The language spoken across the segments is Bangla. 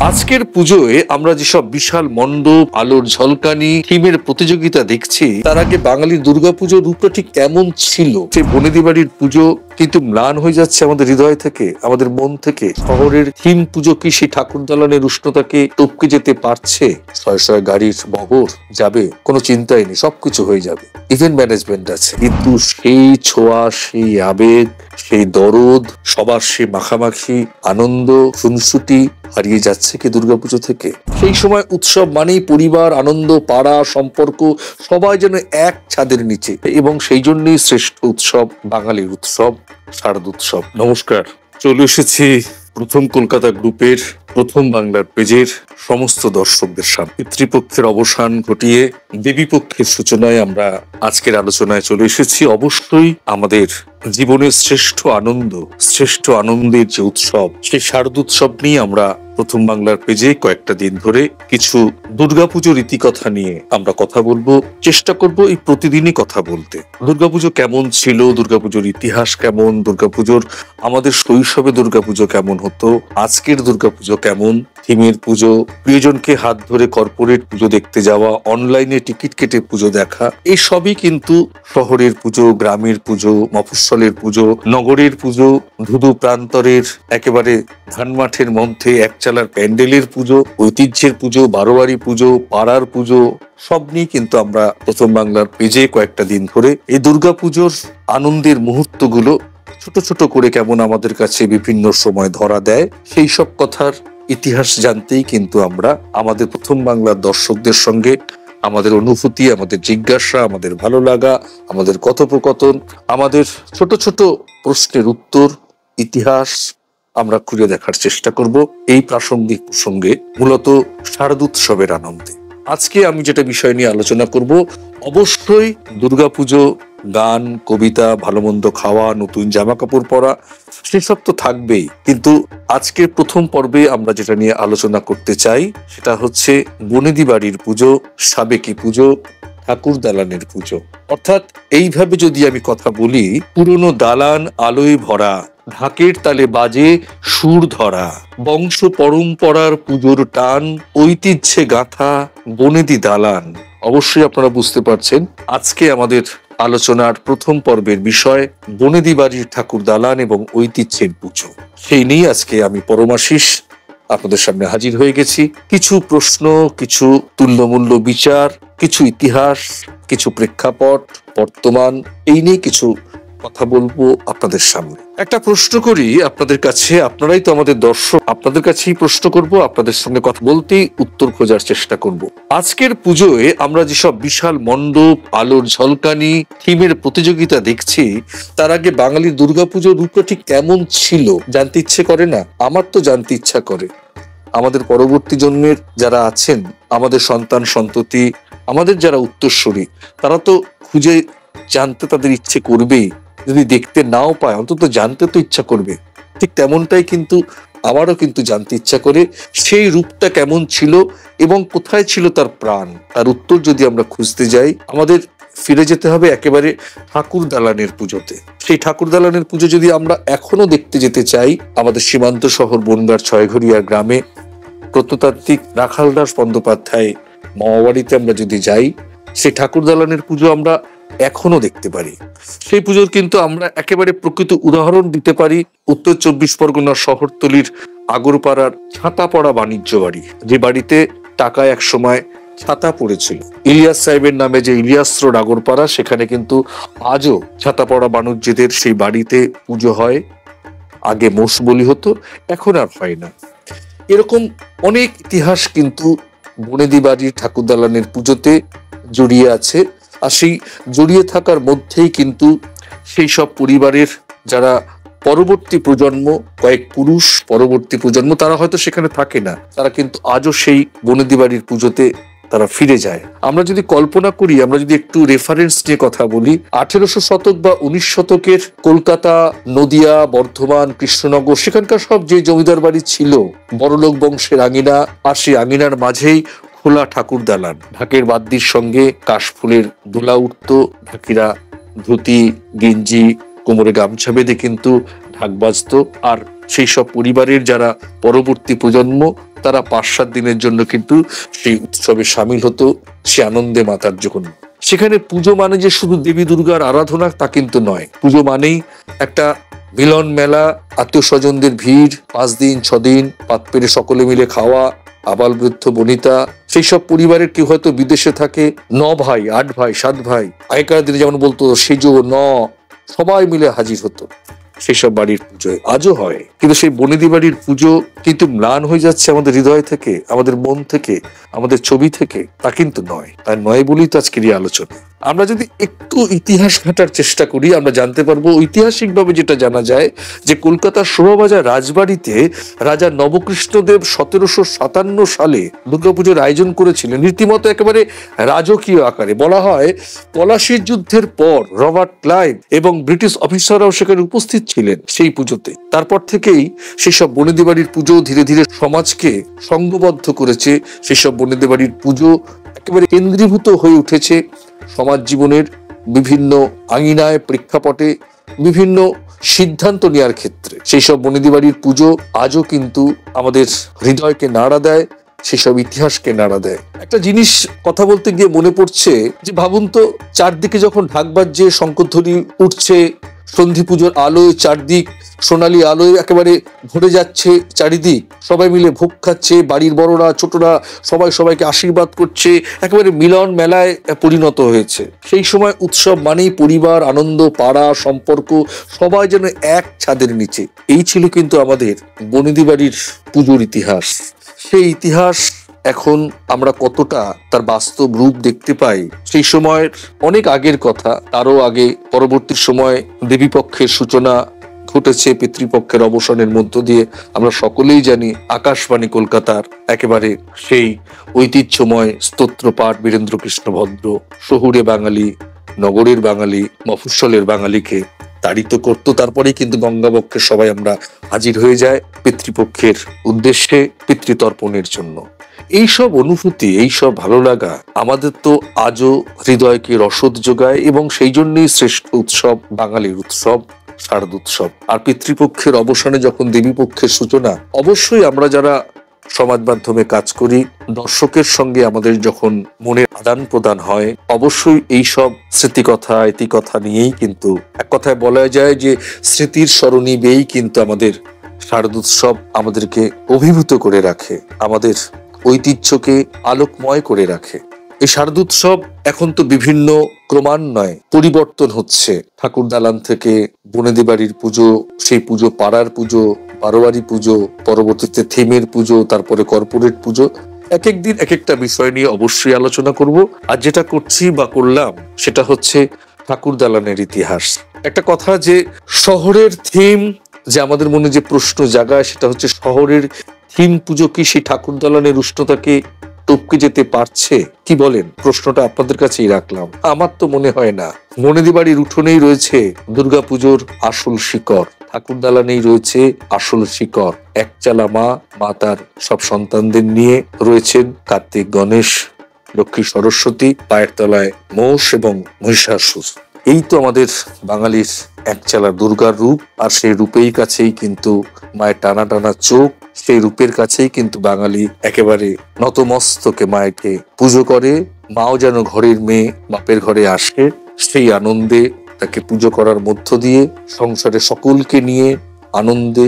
আজকের পুজোয় আমরা যেসব বিশাল মণ্ডপ, আলোর ঝলকানি, থিমের প্রতিযোগিতা দেখছি, তার আগে বাঙালির দুর্গাপুজোর রূপটা ঠিক কেমন ছিল? সেই বনেদি বাড়ির পুজো কিন্তু ম্লান হয়ে যাচ্ছে আমাদের হৃদয় থেকে, আমাদের মন থেকে। শহরের থিম পুজো কি সেই ঠাকুর দালানের উষ্ণতাকে টপকে যেতে পারছে? শয়ে শয়ে গাড়ির বহর যাবে, কোনো চিন্তাই নেই, সবকিছু হয়ে যাবে। ইভেন্ট ম্যানেজমেন্ট আছে, কিন্তু সেই ছোঁয়া, সেই আবেগ, সেই দরদ, সবার সেই মাখামাখি আনন্দ, খুনসুটি হারিয়ে যাচ্ছে কি দুর্গাপুজো থেকে? সেই সময় উৎসব মানেই পরিবার, আনন্দ, পাড়া, সম্পর্ক, সবাই যেন এক ছাদের নিচে। এবং সেই জন্যই শ্রেষ্ঠ উৎসব বাঙালির উৎসব, শারদোৎসব। নমস্কার, চলে এসেছি প্রথম কলকাতা গ্রুপের প্রথম বাংলার পেজের সমস্ত দর্শকদের সামনে। পিতৃপক্ষের অবসান ঘটিয়ে দেবীপক্ষের সূচনায় আমরা আজকের আলোচনায় চলে এসেছি। অবশ্যই আমাদের জীবনের শ্রেষ্ঠ আনন্দ, শ্রেষ্ঠ আনন্দের যে উৎসব, সেই শারদোৎসব নিয়ে আমরা প্রথম বাংলার পেজে কয়েকটা দিন ধরে কিছু দুর্গাপুজোর ইতিকথা নিয়ে আমরা কথা বলবো, চেষ্টা করব এই প্রতিদিনই কথা বলতে। দুর্গাপুজো কেমন ছিল, দুর্গাপুজোর ইতিহাস কেমন, দুর্গাপুজোর আমাদের শৈশবে দুর্গাপুজো কেমন হতো, আজকের দুর্গাপুজো কেমন, থিমের পুজো, প্রিয়জনকে হাত ধরে কর্পোরেট পুজো দেখতে যাওয়া, অনলাইনে টিকিট কেটে পুজো দেখা, এই সবই কিন্তু শহরের পুজো, গ্রামের পুজো, মফস্বলের পুজো, নগরের পুজো, ধুধু প্রান্তরের একেবারে ধানমাঠের মধ্যে একচালার প্যান্ডেলের পুজো, ঐতিহ্যের পুজো, বারোয়ারি পুজো, পাড়ার পুজো, সব নিয়ে কিন্তু আমরা প্রথম বাংলার পেজে কয়েকটা দিন ধরে এই দুর্গাপুজোর আনন্দের মুহূর্তগুলো ছোট ছোট করে কেমন আমাদের কাছে বিভিন্ন সময় ধরা দেয়, সেই সব কথার ইতিহাস জানতেই কিন্তু আমরা আমাদের প্রথম বাংলার দর্শকদের সঙ্গে আমাদের অনুভূতি, আমাদের জিজ্ঞাসা, আমাদের ভালো লাগা, আমাদের কথোপকথন, আমাদের ছোট ছোট প্রশ্নের উত্তর, ইতিহাস আমরা খুঁজে দেখার চেষ্টা করব এই প্রাসঙ্গিক প্রসঙ্গে, মূলত শারদোৎসবের আনন্দে। আজকে আমি যেটা বিষয় নিয়ে আলোচনা করব, অবশ্যই দুর্গাপুজো, গান, কবিতা, ভালো মন্দ খাওয়া, নতুন জামা কাপড় পরা, সেসব তো থাকবেই। কিন্তু আজকের প্রথম পর্বে আমরা যেটা নিয়ে আলোচনা করতে চাই সেটা হচ্ছে বনেদি বাড়ির পুজো, সাবেকি পুজো, ঠাকুর দালানের পুজো। অর্থাৎ এইভাবে যদি আমি কথা বলি, পুরনো দালান আলোয় ভরা, ঢাকের তালে বাজে সুর ধরা, বংশ পরম্পরার পুজোর টান, ঐতিহ্যে গাঁথা বনেদি দালান। অবশ্যই আপনারা বুঝতে পারছেন আজকে আমাদের আলোচনার প্রথম পর্বের বিষয় বনেদি বাড়ির ঠাকুর দালান এবং ঐতিহ্যের পুজো। সেই নিয়ে আজকে আমি পরমাশিস আপনাদের সামনে হাজির হয়ে গেছি। কিছু প্রশ্ন, কিছু তুল্যমূল্য বিচার, কিছু ইতিহাস, কিছু প্রেক্ষাপট, বর্তমান, এই নিয়ে কিছু কথা বলবো আপনাদের সামনে। একটা প্রশ্ন করি আপনাদের কাছে, আপনারাই তো আমাদের দর্শক, আপনাদের কাছেই প্রশ্ন করব, আপনাদের সঙ্গে কথা বলতেই উত্তর খোঁজার চেষ্টা করব। আজকের পুজোয় আমরা যেসব বিশাল মণ্ডপ, আলোর ঝলকানি, থিমের প্রতিযোগিতা দেখছি, তার আগে বাঙালির দুর্গাপুজোর রূপটা ঠিক কেমন ছিল জানতে ইচ্ছে করে না? আমার তো জানতে ইচ্ছা করে। আমাদের পরবর্তী জন্মের যারা আছেন, আমাদের সন্তান সন্ততি, আমাদের যারা উত্তরসূরি, তারা তো খুঁজে জানতে তাদের ইচ্ছে করবেই। যদি দেখতে নাও পায়, অন্তত জানতে তো ইচ্ছা করবে। ঠিক তেমনটাই কিন্তু আমারও কিন্তু জানতে ইচ্ছা করে সেই রূপটা কেমন ছিল এবং কোথায় ছিল তার প্রাণ। তার উত্তর যদি আমরা খুঁজতে যাই, আমাদের ফিরে যেতে হবে একেবারে ঠাকুর দালানের পুজোতে। সেই ঠাকুর দালানের পুজো যদি আমরা এখনো দেখতে যেতে চাই, আমাদের সীমান্ত শহর বনগাঁর ছয়ঘরিয়া গ্রামে প্রত্নতাত্ত্বিক রাখালদাস বন্দ্যোপাধ্যায় মামাবাড়িতে আমরা যদি যাই, সেই ঠাকুর দালানের পুজো আমরা এখনো দেখতে পারি। সেই পুজোর কিন্তু আমরা একেবারে প্রকৃত উদাহরণ দিতে পারি উত্তর চব্বিশ পরগনার শহরতলির আগরপাড়ার ছাতাপড়া বাণিজ্য বাড়ি, যে বাড়িতে টাকায় এক সময় ছাতা পড়েছিল। ইলিয়াস সাহেবের নামে যে ইলিয়াস রোড আগরপাড়া, সেখানে কিন্তু আজও ছাতাপড়া বাণিজ্যদের সেই বাড়িতে পুজো হয়। আগে মোষ বলি হতো, এখন আর হয় না। এরকম অনেক ইতিহাস কিন্তু বনেদি বাড়ির ঠাকুর দালানের পুজোতে জড়িয়ে আছে। আর সেই জড়িয়ে থাকার মধ্যেই কিন্তু সেই সব পরিবারের যারা পরবর্তী প্রজন্ম, কয়েক পুরুষ পরবর্তী প্রজন্ম, তারা হয়তো সেখানে থাকে না, তারা কিন্তু আজও সেই বনেদি বাড়ির পুজোতে তারা ফিরে যায়। আমরা যদি কল্পনা করি, আমরা যদি একটু রেফারেন্স নিয়ে কথা বলি, 1800 শতক বা 19 শতকের কলকাতা, নদিয়া, বর্ধমান, কৃষ্ণনগর, সেখানকার সব যে জমিদার বাড়ি ছিল, বড়লোক বংশের আঙিনা, আর সেই আঙিনার মাঝেই খোলা ঠাকুর দালান, ঢাকের বাদ্যির সঙ্গে কাশফুলের দোলা উঠত, ঢাকিরা ধুতি, গেঞ্জি, কোমরে গামছা বেঁধে কিন্তু ঢাক বাজতো। আর সেই সব পরিবারের যারা পরবর্তী প্রজন্ম, তারা 5-7 দিনের জন্য কিন্তু সেই উৎসবে সামিল হতো, সে আনন্দে মাতার জন্য। সেখানে পুজো মানে যে শুধু দেবী দুর্গার আরাধনা তা কিন্তু নয়। পুজো মানেই একটা মিলন মেলা, আত্মীয় স্বজনদের ভিড়, 5 দিন 6 দিন পাত পেরে সকলে মিলে খাওয়া, আবাল বৃদ্ধ বনিতা, সেই সব পরিবারের কেউ হয়তো বিদেশে থাকে, 9 ভাই 8 ভাই 7 ভাই, আগেকার দিনে যেমন বলতো সেজো সবাই মিলে হাজির হতো সেই সব বাড়ির পুজোয়। আজও হয়, কিন্তু সেই বনেদি বাড়ির পুজো কিন্তু ম্লান হয়ে যাচ্ছে আমাদের হৃদয় থেকে, আমাদের মন থেকে, আমাদের ছবি থেকে, তা কিন্তু নয়। তাই নয় বলেই তো আজকের এই আলোচনা। আমরা যদি একটু ইতিহাস ঘাটার চেষ্টা করি, আমরা জানতে পারবো ঐতিহাসিকভাবে যেটা জানা যায় যে কলকাতার শোভাবাজার রাজবাড়িতে রাজা নবকৃষ্ণদেব 1757 সালে দুর্গাপুজোর আয়োজন করেছিলেন, রীতিমতো একেবারে রাজকীয় আকারে। বলা হয় পলাশির যুদ্ধের পর রবার্ট ক্লাইভ এবং ব্রিটিশ অফিসাররাও সেখানে উপস্থিত ছিলেন সেই পুজোতে। তারপর থেকেই সেই সব বনেদি বাড়ির পুজো ধীরে ধীরে সমাজকে সংঘবদ্ধ করেছে। সেই সব বনেদি বাড়ির পুজো একেবারে কেন্দ্রীভূত হয়ে উঠেছে সমাজ জীবনের বিভিন্ন আঙিনায়, প্রেক্ষাপটে, বিভিন্ন সিদ্ধান্ত নেওয়ার ক্ষেত্রে। সেই সব বনেদি বাড়ির পুজো আজও কিন্তু আমাদের হৃদয়কে নাড়া দেয়, সেসব ইতিহাসকে নাড়া দেয়। একটা জিনিস কথা বলতে গিয়ে মনে পড়ছে যে ভাবুন তো, চারদিকে যখন ঢাক বাজছে, শঙ্খধ্বনি উঠছে, সন্ধি পুজোর আলোয় চারদিক সোনালী আলোয় একেবারে ভরে যাচ্ছে চারিদিক, সবাই মিলে ভোগ খাচ্ছে, বাড়ির বড়রা ছোটরা সবাই সবাইকে আশীর্বাদ করছে, একেবারে মিলন মেলায় পরিণত হয়েছে। সেই সময় উৎসব মানেই পরিবার, আনন্দ, পাড়া, সম্পর্ক, সবাই যেন এক ছাদের নিচে। এই ছিল কিন্তু আমাদের বনেদি বাড়ির পুজোর ইতিহাস। সেই ইতিহাস এখন আমরা কতটা তার বাস্তব রূপ দেখতে পাই, সেই সময়ের অনেক আগের কথা। তারও আগে পরবর্তী সময় দেবীপক্ষের সূচনা ঘটেছে পিতৃপক্ষের অবসানের মধ্য দিয়ে। আমরা সকলেই জানি আকাশবাণী কলকাতার একেবারে সেই ঐতিহ্যময় স্তোত্রপাঠ বীরেন্দ্রকৃষ্ণ ভদ্র শহুরে বাঙালি, নগরের বাঙালি, মফস্বলের বাঙালিকে তাড়িত করতো। তারপরেই কিন্তু গঙ্গাবক্ষে সবাই আমরা হাজির হয়ে যায় পিতৃপক্ষের উদ্দেশ্যে পিতৃতর্পণের জন্য। এইসব অনুভূতি, এইসব ভালো লাগা আমাদের তো আজও হৃদয়কে রসদ যোগায়, এবং সেই জন্যই শ্রেষ্ঠ উৎসব বাঙালির উৎসব শারদোৎসব। আর পিতৃপক্ষের অবসানে যখন দেবীপক্ষের সূচনা, অবশ্যই আমরা যারা সমাজ মাধ্যমে কাজ করি, দর্শকের সঙ্গে আমাদের যখন মনের আদান প্রদান হয়, অবশ্যই এইসব স্মৃতিকথা ইতিকথা নিয়েই কিন্তু এক কথায় বলা যায় যে স্মৃতির সরণি বেয়েই কিন্তু আমাদের শারদোৎসব আমাদেরকে অভিভূত করে রাখে, আমাদের ঐতিহ্যকে আলোকময় করে রাখে। এই শারদোৎসব এখন তো বিভিন্ন ক্রমান্বয়ে পরিবর্তন হচ্ছে। ঠাকুর দালান থেকে বনেদি বাড়ির পুজো, সেই পুজো পাড়ার পুজো, বারোয়ারি পুজো, পরবর্তীতে থিমের পুজো, তারপরে কর্পোরেট পুজো। এক এক দিন এক একটা বিষয় নিয়ে অবশ্যই আলোচনা করব। আর যেটা করছি বা করলাম সেটা হচ্ছে ঠাকুর দালানের ইতিহাস। একটা কথা যে শহরের থিম, যে আমাদের মনে যে প্রশ্ন জাগায় সেটা হচ্ছে শহরের থিম পুজো কি সেই ঠাকুর দালানের উষ্ণতাকে টপকে যেতে পারছে? কি বলেন? প্রশ্নটা আপনাদের কাছেই রাখলাম। আমার তো মনে হয় না। বনেদি বাড়ির উঠোনেই রয়েছে দুর্গাপুজোর আসল শিকড়, ঠাকুর দালানেই রয়েছে আসল শিকড়। একচালা মা তার সব সন্তানদের নিয়ে রয়েছেন কার্তিক, গণেশ, লক্ষ্মী, সরস্বতী, পায়ের তলায় মোষ এবং মহিষাসুর। এই তো আমাদের বাঙালির একচালা দুর্গার রূপ। আর সেই রূপেই কাছেই কিন্তু মায়ের টানা টানা চোখ, সেই রূপের কাছেই কিন্তু বাঙালি একেবারে নতমস্তকে মায়েকে পুজো করে। মাও যেন ঘরের মেয়ে বাপের ঘরে আসে, সেই আনন্দে তাকে পুজো করার মধ্য দিয়ে সংসারে সকলকে নিয়ে আনন্দে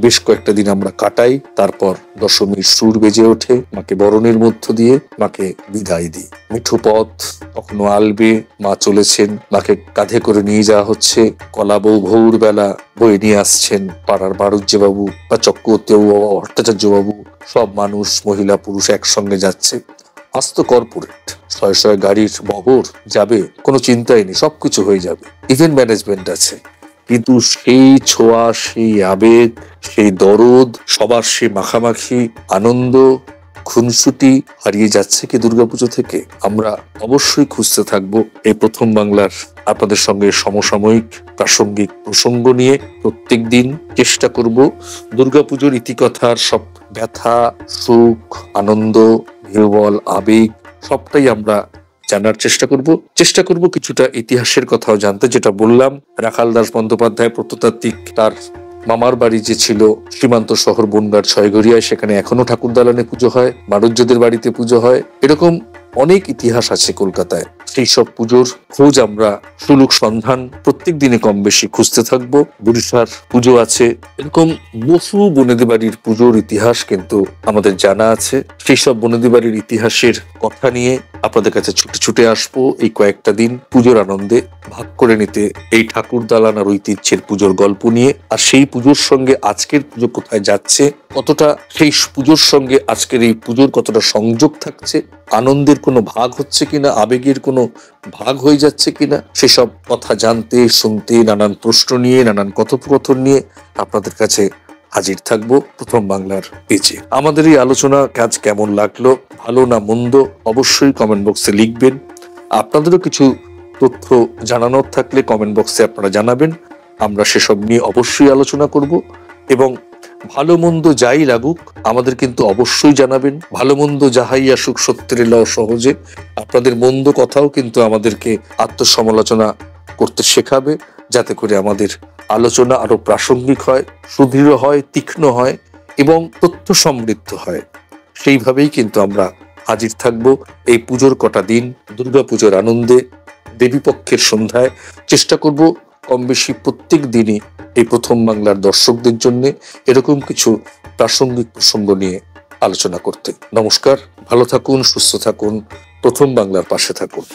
বেশ কয়েকটা দিন আমরা কাটাই। তারপর দশমীর সুর বেজে ওঠে, মাকে বরণের মধ্য দিয়ে মাকে বিদায় দিই। মিঠু পথ কখনো আলবে, মা চলেছেন, মাকে কাঁধে করে নিয়ে যাওয়া হচ্ছে। কলা বউ ভোর বেলা বয়ে নিয়ে আসছেন পাড়ার বাড়ুজ্জে বাবু বা চক্রবর্তী বাবু, ভট্টাচার্য বাবু, সব মানুষ মহিলা পুরুষ একসঙ্গে যাচ্ছে। আস্ত কর্পোরেট, শয়ে শয়ে গাড়ির বহর যাবে, কোনো চিন্তাই নেই, সবকিছু হয়ে যাবে, ইভেন্ট ম্যানেজমেন্ট আছে। কিন্তু সেই ছোঁয়া, সেই আবেগ, সেই দরদ, সবার সেই মাখামাখি আনন্দ, খুনসুটি হারিয়ে যাচ্ছে কি দুর্গাপুজো থেকে? আমরা অবশ্যই খুঁজতে থাকবো এই প্রথম বাংলার আপনাদের সঙ্গে সমসাময়িক প্রাসঙ্গিক প্রসঙ্গ নিয়ে। প্রত্যেক দিন চেষ্টা করব দুর্গাপুজোর ইতিকথার সব ব্যথা, সুখ, আনন্দ, বিহ্বল, আবেগ সবটাই আমরা জানার চেষ্টা করব কিছুটা ইতিহাসের কথাও জানতে। যেটা বললাম, রাখাল দাস বন্দ্যোপাধ্যায় প্রত্নতাত্ত্বিক তার মামার বাড়ি যে ছিল সীমান্ত শহর বনগাঁর ছয়ঘরিয়ায়, সেখানে এখনো ঠাকুর দালানে পুজো হয়, মারুজ্যদের বাড়িতে পুজো হয়। এরকম অনেক ইতিহাস আছে কলকাতায়। সেই সব পুজোর খোঁজ আমরা সুলুক সন্ধান প্রত্যেক দিনে কম বেশি খুঁজতে থাকবো। বুড়িসার পুজো আছে, এরকম বহু বনেদি বাড়ির পুজোর ইতিহাস কিন্তু আমাদের জানা আছে। সেই সব বনেদি বাড়ির ইতিহাসের কথা নিয়ে আপনাদের কাছে ছুটে ছুটে আসবো এই কয়েকটা দিন, পুজোর আনন্দে ভাগ করে নিতে এই ঠাকুর দালান আর ঐতিহ্যের পুজোর গল্প নিয়ে। আর সেই পুজোর সঙ্গে আজকের পুজো কোথায় যাচ্ছে, কতটা সেই পুজোর সঙ্গে আজকের এই পুজোর কতটা সংযোগ থাকছে, আনন্দের কোনো ভাগ হচ্ছে কিনা, আবেগের কোনো ভাগ হয়ে যাচ্ছে কিনা, সেসব কথা জানতে শুনতে, নানান প্রশ্ন নিয়ে, নানান কথোপকথন নিয়ে আপনাদের কাছে হাজির থাকবো প্রথম বাংলার পেজে। আমাদের এই আলোচনা কাজ কেমন লাগলো, ভালো না মন্দ, অবশ্যই কমেন্ট বক্সে লিখবেন। আপনাদেরও কিছু তথ্য জানানোর থাকলে কমেন্ট বক্সে আপনারা জানাবেন, আমরা সেসব নিয়ে অবশ্যই আলোচনা করব। এবং ভালো মন্দ যাই লাগুক আমাদের কিন্তু অবশ্যই জানাবেন। ভালো মন্দ যাহাই আসুক সত্যের লও সহজে, আপনাদের মন্দ কথাও কিন্তু আমাদেরকে আত্মসমালোচনা করতে শেখাবে, যাতে করে আমাদের আলোচনা আরো প্রাসঙ্গিক হয়, সুদৃঢ় হয়, তীক্ষ্ণ হয় এবং তথ্য সমৃদ্ধ হয়। সেইভাবেই কিন্তু আমরা হাজির থাকবো এই পুজোর কটা দিন, দুর্গাপুজোর আনন্দে, দেবীপক্ষের সন্ধ্যায়। চেষ্টা করব কম বেশি প্রত্যেক দিনই এই প্রথম বাংলার দর্শকদের জন্য এরকম কিছু প্রাসঙ্গিক প্রসঙ্গ নিয়ে আলোচনা করতে। নমস্কার, ভালো থাকুন, সুস্থ থাকুন, প্রথম বাংলার পাশে থাকুন।